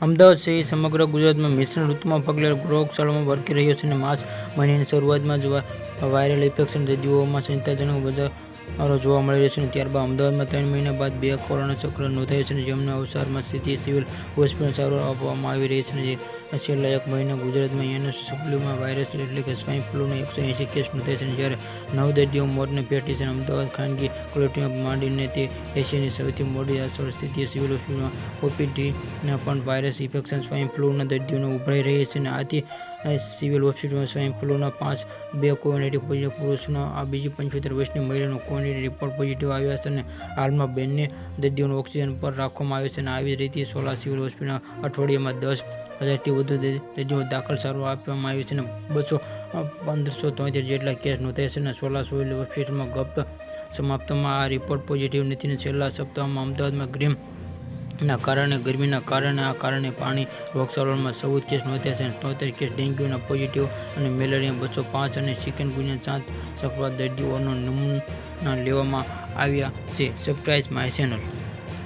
અમદાવાદ સહિત સમગ્ર ગુજરાતમાં મિશ્રણ ઋતુમાં પગલે રોગચાળો વકરી રહ્યો છે અને માર્ચ મહિનાની શરૂઆતમાં જ વાયરલ ઇન્ફેક્શન દર્દીઓમાં ચિંતાજનક વધારો જોવા મળી રહ્યો છે અને ત્યારબાદ અમદાવાદમાં 3 મહિના બાદ 2 કોરોના ચક્ર નોંધાયું છે, જેમના અવસાનમાં સ્થિતિ સિવિલ હોસ્પિટલમાં સારવાર આપવામાં આવી રહી છે. છેલ્લા 1 મહિના ગુજરાતમાં એનએફએલમાં વાયરસ એટલે કે સ્વાઇન ફ્લૂના 180 કેસ નોંધાયા છે, જ્યારે 9 દર્દીઓ મોતને ભેટી છે. અમદાવાદ ખાનગી કોલેજમાં માંડીને તે એશિયાની સૌથી મોટી સ્થિતિ સિવિલ હોસ્પિટલમાં ઓપીડીમાં પણ વાયરસ ઇન્ફેક્શન સ્વાઇન ફ્લૂના દર્દીઓ ઉભરાઈ રહ્યા છે. આથી સિવિલ હોસ્પિટલમાં સ્વાઇન ફ્લૂના 2 કોવિડ પોઝિટિવ પુરુષોના આ બીજી 75 વર્ષની મહિલાનો કોવિડ રિપોર્ટ પોઝિટિવ આવ્યા છે અને હાલમાં બંને દર્દીઓને ઓક્સિજન પર રાખવામાં આવે છે. આવી રીતે સોલા સિવિલ હોસ્પિટલમાં અઠવાડિયામાં 10,000થી વધુ દર્દીઓ દાખલ સારવાર આપવામાં આવી છે અને 1573 જેટલા કેસ નોંધાયા છે. સોલા સિવિલ હોસ્પિટલમાં ગત સપ્તાહમાં આ રિપોર્ટ પોઝિટિવ નથી. છેલ્લા સપ્તાહમાં અમદાવાદમાં ગરમીના કારણે પાણી રોગચાળામાં 14 કેસ નોંધાયા છે. 73 કેસ ડેન્ગ્યુના પોઝિટિવ અને મેલેરિયા 205 અને ચિકનગુનિયા 7 સક્રિય દર્દીઓના નમૂના લેવામાં આવ્યા છે. Subscribe my channel.